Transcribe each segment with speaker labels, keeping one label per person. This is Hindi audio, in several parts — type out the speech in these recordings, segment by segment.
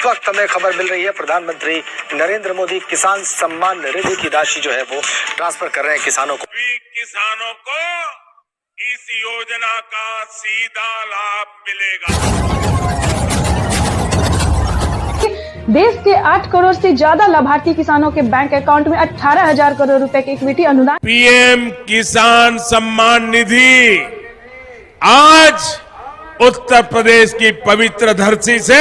Speaker 1: इस वक्त हमें खबर मिल रही है प्रधानमंत्री नरेंद्र मोदी किसान सम्मान निधि की राशि जो है वो ट्रांसफर कर रहे हैं किसानों को।
Speaker 2: किसानों को इस योजना का सीधा लाभ मिलेगा।
Speaker 3: देश के 8 करोड़ से ज्यादा लाभार्थी किसानों के बैंक अकाउंट में 18,000 करोड़ रुपए के इक्विटी अनुदान।
Speaker 2: पीएम किसान सम्मान निधि आज उत्तर प्रदेश की पवित्र धरती से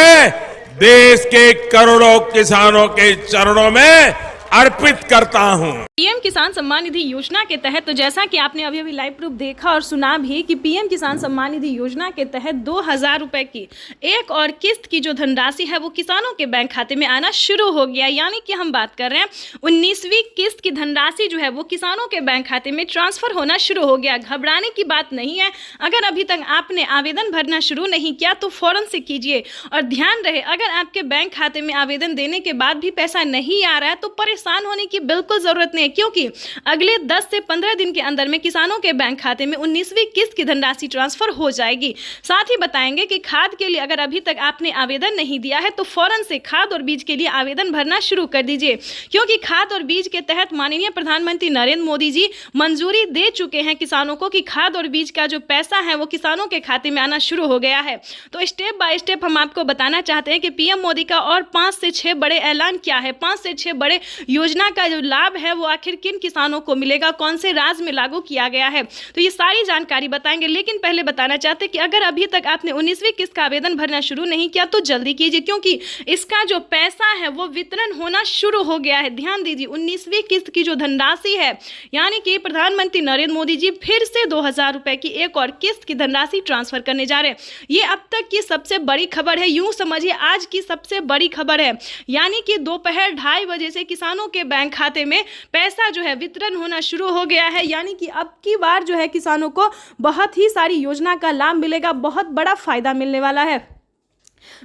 Speaker 2: देश के करोड़ों किसानों के चरणों में अर्पित करता हूं।
Speaker 3: पीएम किसान सम्मान निधि योजना के तहत तो जैसा कि आपने अभी लाइव प्रूफ देखा और सुना भी कि पीएम किसान सम्मान निधि योजना के तहत 2,000 रुपए की एक और किस्त की जो धनराशि है वो किसानों के बैंक खाते में आना शुरू हो गया। यानी कि हम बात कर रहे हैं 19वीं किस्त की धनराशि जो है वो किसानों के बैंक खाते में ट्रांसफर होना शुरू हो गया। घबराने की बात नहीं है। अगर अभी तक आपने आवेदन भरना शुरू नहीं किया तो फौरन से कीजिए। और ध्यान रहे, अगर आपके बैंक खाते में आवेदन देने के बाद भी पैसा नहीं आ रहा है तो परेशान होने की बिल्कुल जरूरत नहीं है, क्योंकि अगले 10 से 15 दिन के अंदर में किसानों के बैंक खाते में 19वीं किस्त की धनराशि ट्रांसफर हो जाएगी। साथ ही बताएंगे कि खाद के लिए अगर अभी तक आपने आवेदन नहीं दिया है तो फौरन से खाद और बीज के लिए आवेदन भरना शुरू कर दीजिए, क्योंकि खाद और बीज के तहत माननीय प्रधानमंत्री नरेंद्र मोदी जी मंजूरी दे चुके हैं किसानों को कि खाद और बीज का जो पैसा है वो किसानों के खाते में आना शुरू हो गया है। तो स्टेप बाय स्टेप हम आपको बताना चाहते हैं कि पीएम मोदी का और 5 से 6 बड़े ऐलान क्या है, 5 से 6 बड़े योजना का जो लाभ है वो आखिर किन किसानों को मिलेगा, कौन से राज्य में लागू किया गया है, तो ये सारी जानकारी बताएंगे। लेकिन पहले बताना चाहते हैं कि अगर अभी तक आपने 19वीं किस्त का आवेदन भरना शुरू नहीं किया तो जल्दी कीजिए, क्योंकि इसका जो पैसा है वो वितरण होना शुरू हो गया है। ध्यान दीजिए, 19वीं किस्त की जो धनराशि है, यानी कि प्रधानमंत्री नरेंद्र मोदी जी फिर से 2,000 रुपए की एक और किस्त की धनराशि ट्रांसफर करने जा रहे हैं। ये अब तक की सबसे बड़ी खबर है, यूं समझिए आज की सबसे बड़ी खबर है। यानी कि दोपहर 2:30 बजे से किसानों के बैंक खाते में पैसा जो है वितरण होना शुरू हो गया है। यानी कि अब की बार जो है किसानों को बहुत ही सारी योजना का लाभ मिलेगा, बहुत बड़ा फायदा मिलने वाला है।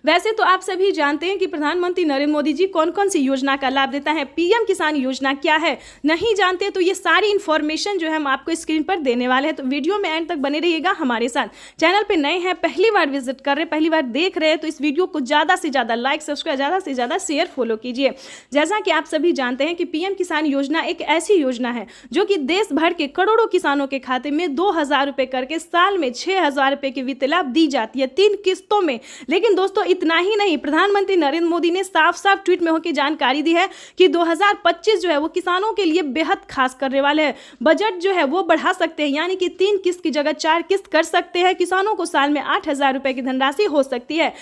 Speaker 3: वैसे तो आप सभी जानते हैं कि प्रधानमंत्री नरेंद्र मोदी जी कौन कौन सी योजना का लाभ देता है, पीएम किसान योजना क्या है, नहीं जानते तो ये सारी इन्फॉर्मेशन जो है हम आपको स्क्रीन पर देने वाले हैं। तो वीडियो में एंड तक बने रहिएगा हमारे साथ। चैनल पे नए हैं, पहली बार विजिट कर रहे हैं, पहली बार देख रहे हैं तो इस वीडियो को ज़्यादा से ज़्यादा लाइक, सब्सक्राइब, ज़्यादा से ज़्यादा शेयर, फॉलो कीजिए। जैसा कि आप सभी जानते हैं कि पीएम किसान योजना एक ऐसी योजना है जो कि देश भर के करोड़ों किसानों के खाते में 2,000 रुपये करके साल में 6,000 रुपये की वित्त लाभ दी जाती है 3 किस्तों में। लेकिन दोस्तों इतना ही नहीं, प्रधानमंत्री नरेंद्र मोदी ने साफ साफ ट्वीट में होकर जानकारी दी है कि 2025 जो है वो किसानों के लिए बेहद खास करने वाले हैं। बजट जो है वो बढ़ा सकते हैं, यानी कि 3 किस्त की जगह 4 किस्त कर सकते हैं। किसानों को साल में 8,000 रुपए की धनराशि हो सकती है।